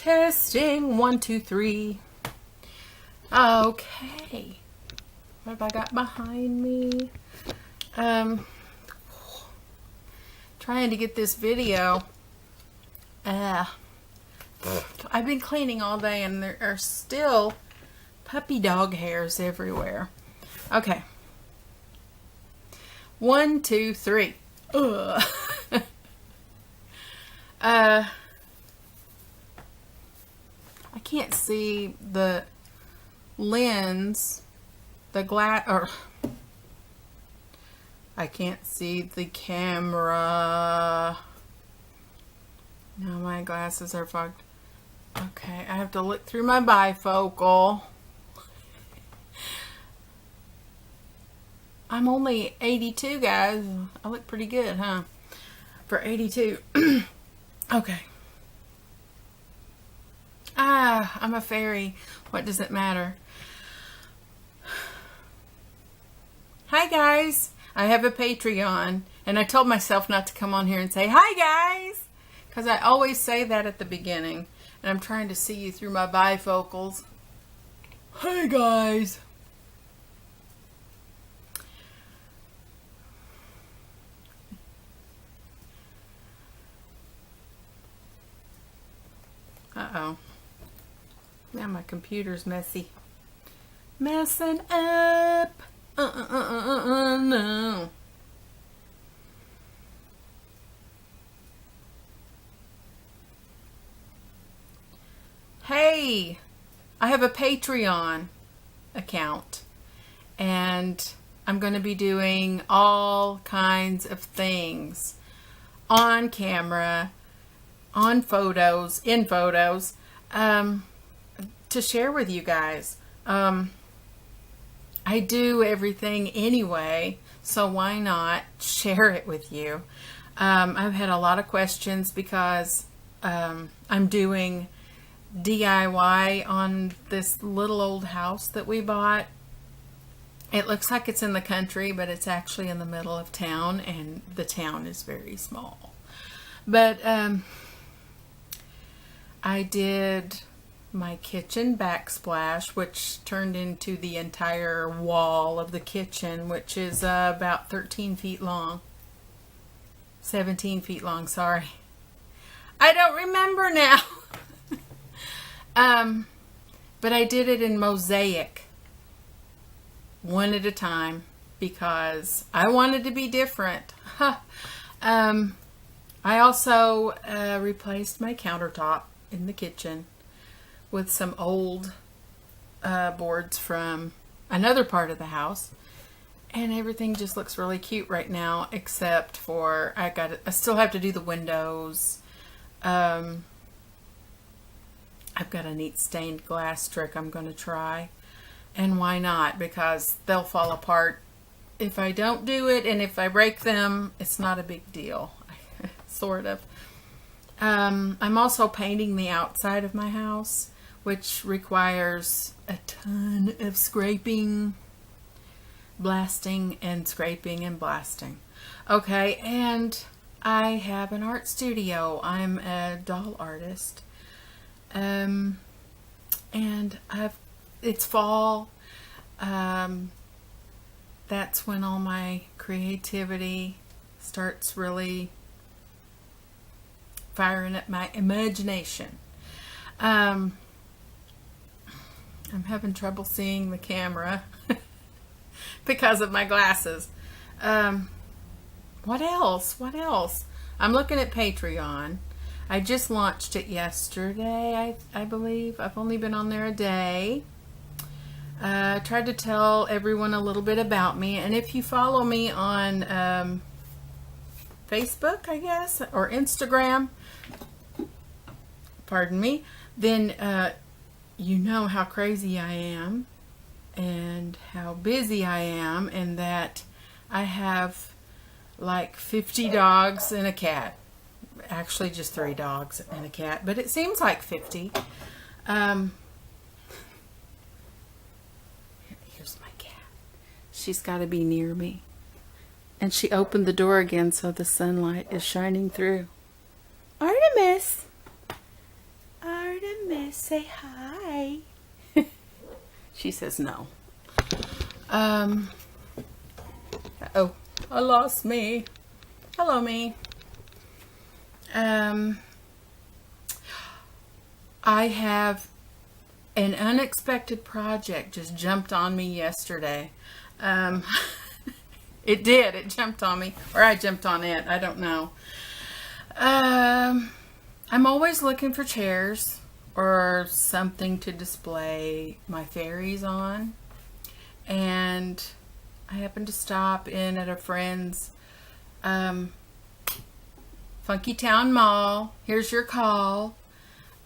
Testing 1, 2, 3. Okay. What have I got behind me? Trying to get this video. I've been cleaning all day and there are still puppy dog hairs everywhere. Okay. 1, 2, 3. Ugh. I can't see the lens, the glass, or I can't see the camera. No, my glasses are fogged. Okay, I have to look through my bifocal. I'm only 82, guys. I look pretty good, huh? For 82. Okay. I'm a fairy. What does it matter? Hi, guys. I have a Patreon, and I told myself not to come on here and say, hi, guys, because I always say that at the beginning, and I'm trying to see you through my bifocals. Hi, guys. Uh-oh. Now my computer's messy. Messing up. No. Hey, I have a Patreon account, and I'm going to be doing all kinds of things on camera, on photos, in photos, to share with you guys. I do everything anyway, so why not share it with you? I've had a lot of questions because I'm doing DIY on this little old house that we bought. It looks like it's in the country, but it's actually in the middle of town, and the town is very small. But I did my kitchen backsplash, which turned into the entire wall of the kitchen, which is about 13 feet long. 17 feet long, sorry. I don't remember now. But I did it in mosaic, one at a time, because I wanted to be different. I also replaced my countertop in the kitchen with some old boards from another part of the house, and everything just looks really cute right now, except for I still have to do the windows. I've got a neat stained glass trick I'm going to try, and why not, because they'll fall apart if I don't do it, and if I break them, it's not a big deal. Sort of. I'm also painting the outside of my house, which requires a ton of scraping, blasting, and scraping and blasting. Okay, and I have an art studio. I'm a doll artist. And it's fall. That's when all my creativity starts really firing up my imagination. I'm having trouble seeing the camera because of my glasses. What else? What else? I'm looking at Patreon. I just launched it yesterday, I believe. I've only been on there a day. Tried to tell everyone a little bit about me. And if you follow me on Facebook, I guess, or Instagram, pardon me, then you know how crazy I am and how busy I am, and that I have like 50 dogs and a cat. Actually just 3 dogs and a cat, but it seems like 50. Here's my cat. She's got to be near me. And she opened the door again so the sunlight is shining through. Artemis! Artemis! say hi? She says no. Oh, I lost me. Hello, me. I have an unexpected project just jumped on me yesterday. It did. It jumped on me. Or I jumped on it. I don't know. I'm always looking for chairs or something to display my fairies on. And I happened to stop in at a friend's Funky Town Mall. Here's your call.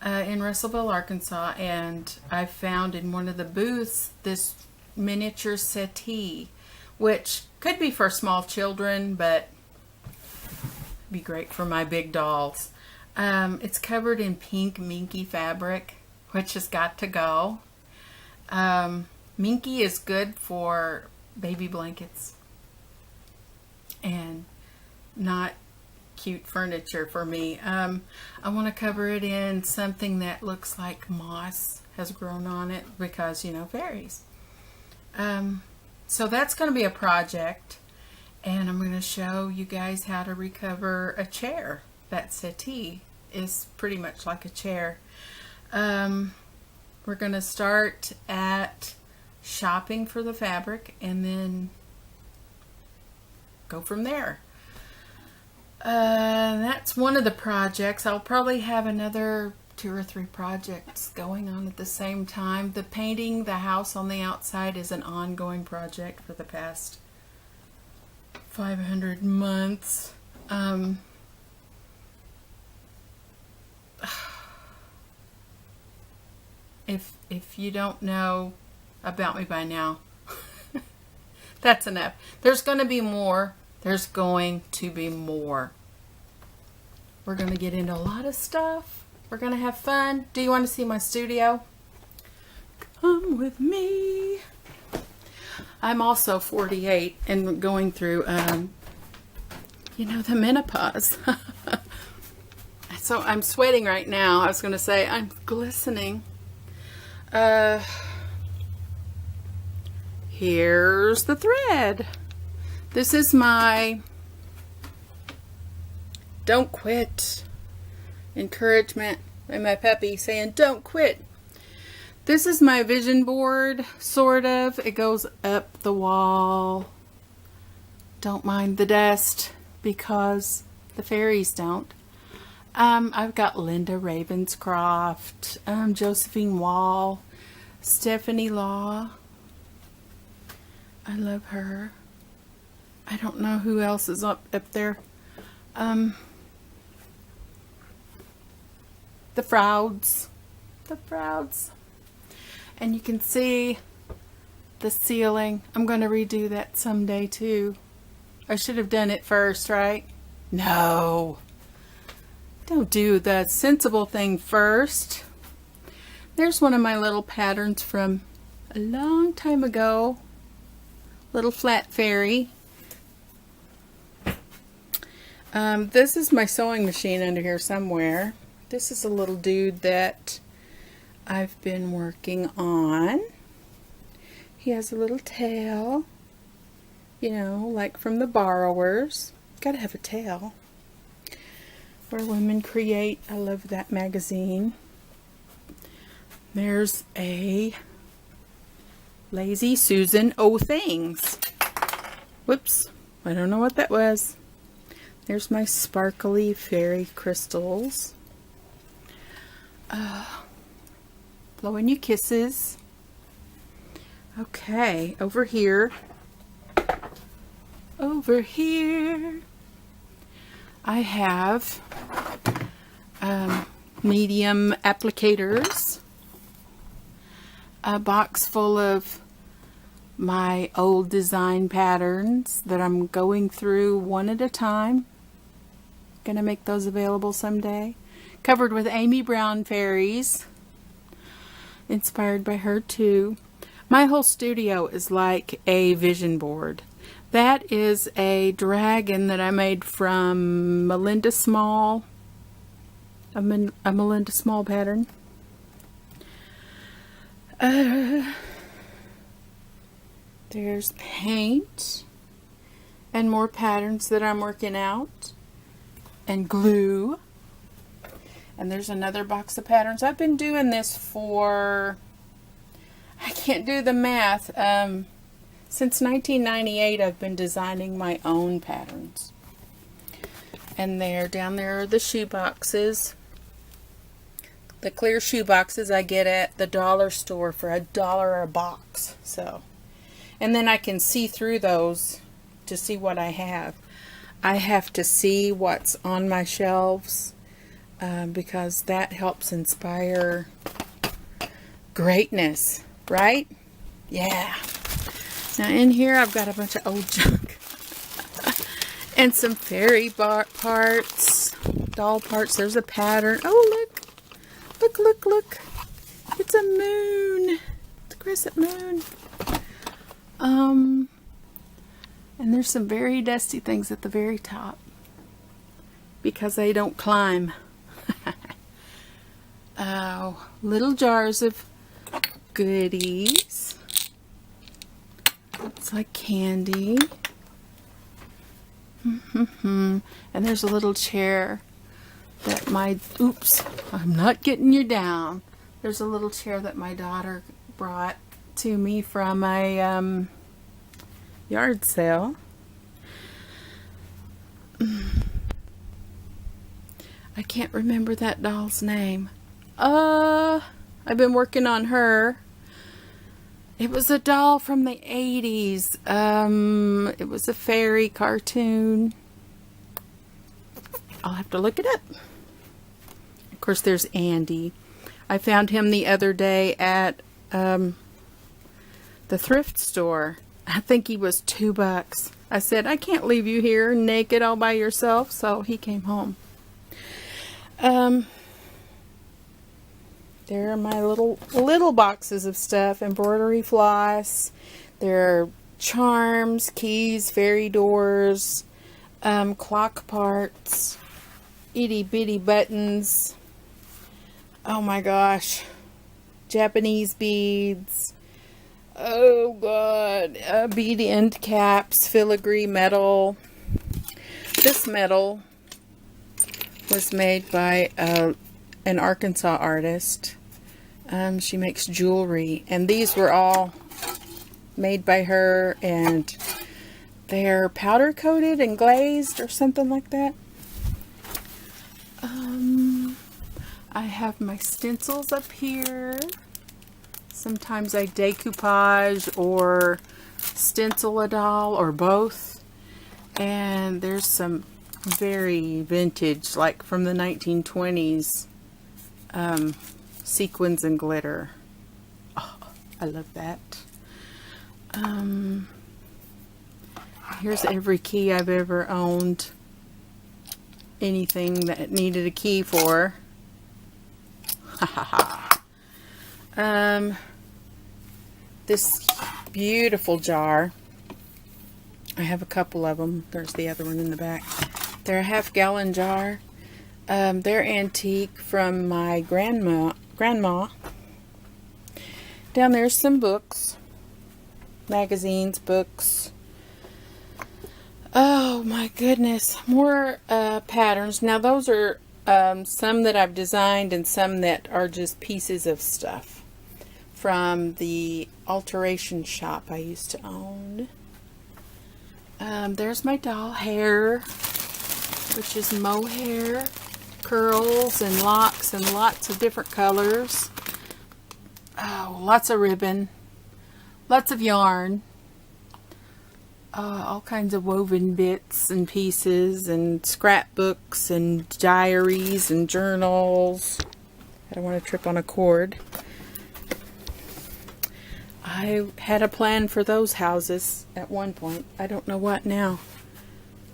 In Russellville, Arkansas. And I found in one of the booths this miniature settee, which could be for small children, but be great for my big dolls. It's covered in pink minky fabric, which has got to go. Minky is good for baby blankets and not cute furniture for me. I want to cover it in something that looks like moss has grown on it because, you know, fairies. So that's going to be a project, and I'm going to show you guys how to recover a chair. That settee is pretty much like a chair. We're going to start at shopping for the fabric and then go from there. That's one of the projects. I'll probably have another 2 or 3 projects going on at the same time. The painting the house on the outside is an ongoing project for the past 500 months. If you don't know about me by now, that's enough. There's going to be more. There's going to be more. We're going to get into a lot of stuff. We're going to have fun. Do you want to see my studio? Come with me. I'm also 48 and going through, you know, the menopause. So I'm sweating right now. I was going to say I'm glistening. Here's the thread. This is my don't quit encouragement and my puppy saying don't quit. This is my vision board, sort of. It goes up the wall. Don't mind the dust because the fairies don't. I've got Linda Ravenscroft, Josephine Wall, Stephanie Law. I love her. I don't know who else is up there. The Frouds. The Frouds. And you can see the ceiling. I'm going to redo that someday too. I should have done it first, right? No. Don't do the sensible thing first. There's one of my little patterns from a long time ago. Little flat fairy. This is my sewing machine under here somewhere. This is a little dude that I've been working on. He has a little tail, you know, like from the Borrowers. Gotta have a tail. Where Women Create. I love that magazine. There's a Lazy Susan O Things. Whoops, I don't know what that was. There's my sparkly fairy crystals. Blowing you kisses. Okay, over here. Over here. I have medium applicators. A box full of my old design patterns that I'm going through one at a time. Gonna make those available someday. Covered with Amy Brown fairies. Inspired by her too. My whole studio is like a vision board. That is a dragon that I made from Melinda Small. A Melinda Small pattern. There's paint and more patterns that I'm working out, and glue. And there's another box of patterns. I've been doing this for, I can't do the math, since 1998 I've been designing my own patterns. And down there are the shoe boxes. The clear shoe boxes I get at the dollar store for $1 a box. So, and then I can see through those to see what I have. I have to see what's on my shelves because that helps inspire greatness, right? Yeah. Now in here I've got a bunch of old junk and some fairy parts, doll parts. There's a pattern. Oh, look. Look, look, look. It's a moon. It's a crescent moon. And there's some very dusty things at the very top because they don't climb. Oh, little jars of goodies. It's like candy. And there's a little chair that oops, I'm not getting you down. There's a little chair that my daughter brought to me from a yard sale. I can't remember that doll's name. I've been working on her. It was a doll from the 80s. It was a fairy cartoon. I'll have to look it up. Of course, there's Andy. I found him the other day at the thrift store. I think he was $2. I said, I can't leave you here naked all by yourself, so he came home. There are my little boxes of stuff. Embroidery floss. There are charms, keys, fairy doors, clock parts, itty bitty buttons. Oh my gosh. Japanese beads. Oh god. Bead end caps, filigree metal. This metal was made by an Arkansas artist. She makes jewelry, and these were all made by her, and they're powder coated and glazed or something like that. I have my stencils up here. Sometimes I decoupage or stencil a doll or both. And there's some very vintage, like from the 1920s, sequins and glitter. Oh, I love that. Here's every key I've ever owned. Anything that it needed a key for. This beautiful jar. I have a couple of them. There's the other one in the back. They're a half-gallon jar. They're antique from my grandma. Down there's some books. Magazines, books. Oh my goodness. More patterns. Now those are some that I've designed and some that are just pieces of stuff from the alteration shop I used to own. There's my doll hair, which is mohair, curls and locks and lots of different colors. Oh, lots of ribbon, lots of yarn, all kinds of woven bits and pieces and scrapbooks and diaries and journals. I don't want to trip on a cord. I had a plan for those houses at one point. I don't know what now.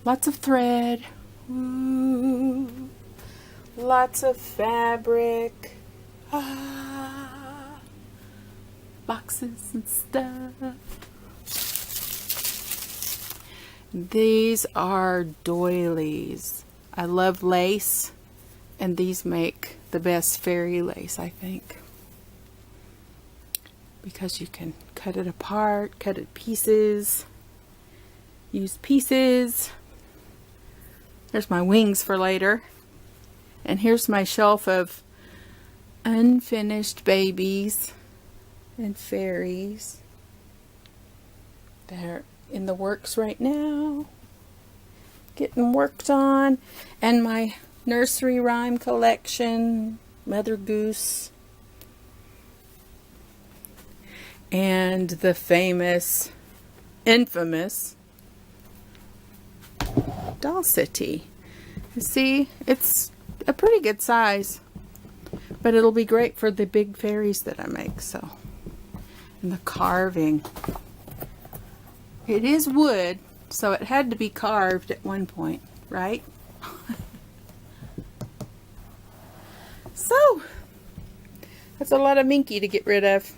Lots of thread. Ooh. Lots of fabric. Boxes and stuff. These are doilies. I love lace, and these make the best fairy lace, I think. because you can cut it apart, cut it pieces, use pieces. There's my wings for later. And here's my shelf of unfinished babies and fairies. They're in the works right now, getting worked on. And my nursery rhyme collection, Mother Goose. And the famous, infamous Doll City. You see, it's a pretty good size, but it'll be great for the big fairies that I make. So, and the carving. It is wood, so it had to be carved at one point, right? So, that's a lot of minky to get rid of.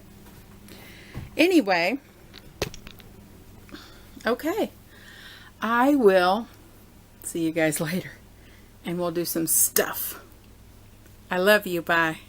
Anyway, okay, I will see you guys later, and we'll do some stuff. I love you. Bye.